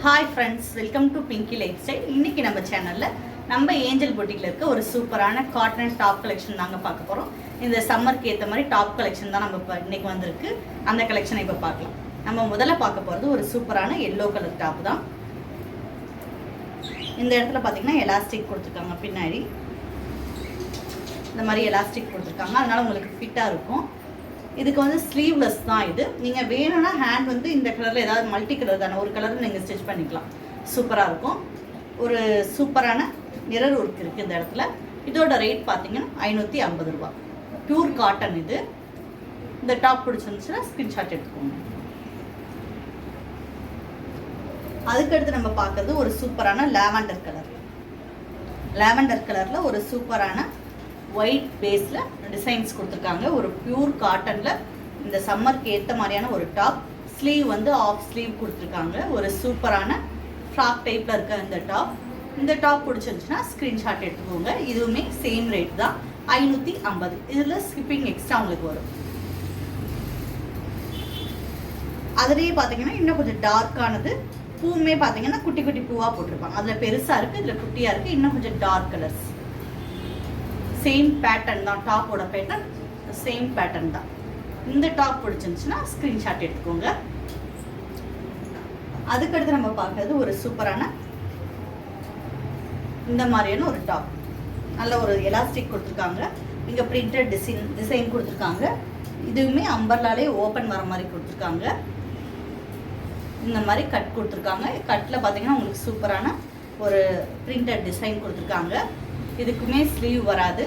Hi friends, welcome to Pinki life style. இன்றைக்கி நம்ம சேனலில் நம்ம ஏஞ்சல் பொட்டிக்கில் இருக்க ஒரு சூப்பரான காட்டன் டாப் கலெக்ஷன் தாங்க பார்க்க போகிறோம். இந்த சம்மருக்கு ஏற்ற மாதிரி டாப் கலெக்ஷன் தான் நம்ம இப்போ இன்றைக்கி வந்திருக்கு. அந்த கலெக்ஷனை இப்போ பார்க்கலாம். நம்ம முதல்ல பார்க்க போகிறது ஒரு சூப்பரான எல்லோ கலர் டாப் தான். இந்த இடத்துல பார்த்திங்கன்னா எலாஸ்டிக் கொடுத்துருக்காங்க. பின்னாடி இந்த மாதிரி எலாஸ்டிக் கொடுத்துருக்காங்க, அதனால் உங்களுக்கு ஃபிட்டாக இருக்கும். இதுக்கு வந்து ஸ்லீவ்லெஸ் தான். இது நீங்கள் வேணும்னா ஹேண்ட் வந்து இந்த கலரில் ஏதாவது மல்டி கலர் தானே, ஒரு கலரில் நீங்கள் ஸ்டிச் பண்ணிக்கலாம். சூப்பராக இருக்கும். ஒரு சூப்பரான மிரர் ஒர்க் இருக்குது இந்த இடத்துல. இதோட ரேட் பார்த்தீங்கன்னா 550 ரூபா. பியூர் காட்டன் இது. இந்த டாப் பிடிச்சிருந்துச்சுன்னா ஸ்க்ரீன்ஷாட் எடுத்துக்கோங்க. அதுக்கடுத்து நம்ம பார்க்குறது ஒரு சூப்பரான லாவெண்டர் கலர். லாவெண்டர் கலரில் ஒரு சூப்பரான ஒயிட் பேஸில் டிசைன்ஸ் கொடுத்துருக்காங்க. ஒரு பியூர் காட்டனில் இந்த சம்மருக்கு ஏற்ற மாதிரியான ஒரு டாப். ஸ்லீவ் வந்து ஆஃப் ஸ்லீவ் கொடுத்துருக்காங்க. ஒரு சூப்பரான ஃப்ராக் டைப்பில் இருக்க இந்த டாப். இந்த டாப் பிடிச்சிருந்துச்சுன்னா ஸ்க்ரீன்ஷாட் எடுத்துக்கோங்க. இதுவுமே சேம் ரேட் தான், 550. இதில் ஸ்கிப்பிங் எக்ஸ்ட்ரா உங்களுக்கு வரும். அதுலேயே பார்த்தீங்கன்னா இன்னும் கொஞ்சம் டார்க்கானது. பூவுமே பார்த்தீங்கன்னா குட்டி குட்டி பூவாக போட்டிருப்பாங்க. அதில் பெருசாக இருக்குது, இதில் குட்டியாக இருக்குது. இன்னும் கொஞ்சம் டார்க் கலர்ஸ். சேம் பேட்டர்ன் தான், டாப்போட பேட்டர்ன் சேம் பேட்டர்ன் தான். இந்த டாப் பிடிச்சிருந்துச்சுன்னா ஸ்க்ரீன்ஷாட் எடுத்துக்கோங்க. அதுக்கடுத்து நம்ம பார்க்கறது ஒரு சூப்பரான இந்த மாதிரியான ஒரு டாப். நல்ல ஒரு எலாஸ்டிக் கொடுத்துருக்காங்க. இங்கே பிரிண்டட் டிசைன் கொடுத்துருக்காங்க. இதுவுமே அம்பர்லாலே ஓப்பன் வர மாதிரி கொடுத்துருக்காங்க. இந்த மாதிரி கட் கொடுத்துருக்காங்க. கட்டில் பார்த்தீங்கன்னா உங்களுக்கு சூப்பரான ஒரு பிரிண்டட் டிசைன் கொடுத்துருக்காங்க. இதுக்குமே ஸ்லீவ் வராது.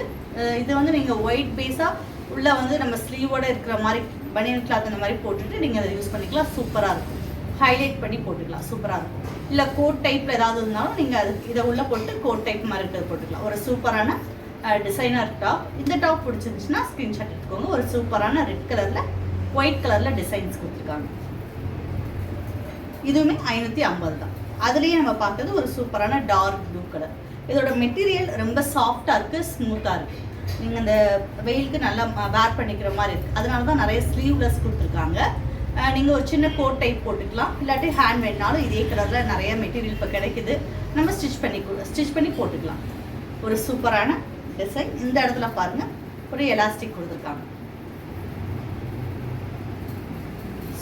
இது வந்து நீங்கள் ஒயிட் பேஸாக உள்ளே வந்து நம்ம ஸ்லீவோடு இருக்கிற மாதிரி பனியன் கிளாத் இந்த மாதிரி போட்டுட்டு நீங்கள் அதை யூஸ் பண்ணிக்கலாம். சூப்பராக இருக்கும். ஹைலைட் பண்ணி போட்டுக்கலாம். சூப்பராக இருக்கும். இல்லை கோட் டைப்பில் ஏதாவது இருந்தாலும் நீங்கள் அது இதை உள்ளே போட்டு கோட் டைப் மாதிரி இருக்கிறது போட்டுக்கலாம். ஒரு சூப்பரான டிசைனர் டாப். இந்த டாப் பிடிச்சிருந்துச்சுன்னா ஸ்க்ரீன்ஷாட் எடுத்துக்கோங்க. ஒரு சூப்பரான ரெட் கலரில் ஒயிட் கலரில் டிசைன்ஸ் கொடுத்துருக்காங்க. இதுவுமே 550 தான். அதுலேயே நம்ம பார்க்குறது ஒரு சூப்பரான டார்க் ப்ளூ கலர். இதோட மெட்டீரியல் ரொம்ப சாஃப்டாக இருக்குது, ஸ்மூத்தாக இருக்குது. நீங்கள் இந்த வெயிலுக்கு நல்லா வேர் பண்ணிக்கிற மாதிரி இருக்குது. அதனால தான் நிறைய ஸ்லீவ்லெஸ் கொடுத்துருக்காங்க. நீங்கள் ஒரு சின்ன கோட் டைப் போட்டுக்கலாம். இல்லாட்டி ஹேண்ட் மேட்னாலும் இதே கலரில் நிறைய மெட்டீரியல் இப்போ கிடைக்குது. நம்ம ஸ்டிச் பண்ணி போட்டுக்கலாம். ஒரு சூப்பரான டிசைன். இந்த இடத்துல பாருங்கள், ஒரு எலாஸ்டிக் கொடுத்துருக்காங்க.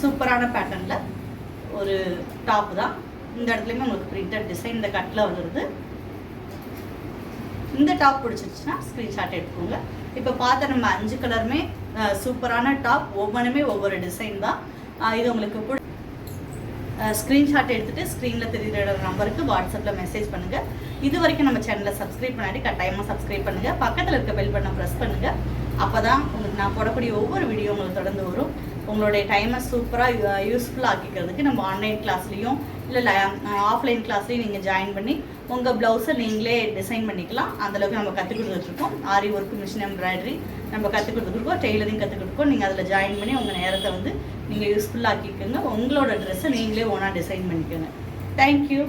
சூப்பரான பேட்டர்னில் ஒரு டாப் தான். இந்த இடத்துலையுமே உங்களுக்கு பிரிண்டட் டிசைன் இந்த கட்டில் வந்துடுது. இந்த டாப் பிடிச்சிருச்சுன்னா ஸ்க்ரீன்ஷாட் எடுத்துக்கோங்க. இப்போ பார்த்த நம்ம 5 கலருமே சூப்பரான டாப். ஒவ்வொன்றுமே ஒவ்வொரு டிசைன் தான். இது உங்களுக்கு ஸ்க்ரீன்ஷாட் எடுத்துகிட்டு ஸ்க்ரீனில் தெரிகிற நம்பருக்கு வாட்ஸ்அப்பில் மெசேஜ் பண்ணுங்கள். இது வரைக்கும் நம்ம சேனலை சப்ஸ்கிரைப் பண்ணாடி கட்டாயமாக சப்ஸ்கிரைப் பண்ணுங்கள். பக்கத்தில் இருக்க பெல் பட்டனை ப்ரெஸ் பண்ணுங்கள். அப்போ தான் உங்களுக்கு நான் போடக்கூடிய ஒவ்வொரு வீடியோ உங்களுக்கு தொடர்ந்து வரும். உங்களுடைய டைமை சூப்பராக யூஸ்ஃபுல்லாக ஆக்கிக்கிறதுக்கு நம்ம ஆன்லைன் கிளாஸ்லேயும் இல்லை ஆஃப்லைன் கிளாஸ்லேயும் நீங்கள் ஜாயின் பண்ணி உங்கள் ப்ளவுஸை நீங்களே டிசைன் பண்ணிக்கலாம். அந்தளவுக்கு நம்ம கற்றுக் கொடுத்துட்ருக்கோம். ஆரி ஒர்க், மிஷின் எம்ப்ராய்டரி நம்ம கற்றுக் கொடுத்துருக்கோம். டெய்லரிங் கற்றுக் கொடுத்துருக்கோம். நீங்கள் அதில் ஜாயின் பண்ணி உங்கள் நேரத்தை வந்து நீங்கள் யூஸ்ஃபுல்லாக ஆக்கிக்கோங்க. உங்களோட ட்ரெஸ்ஸை நீங்களே ஓனாக டிசைன் பண்ணிக்கோங்க. தேங்க்யூ.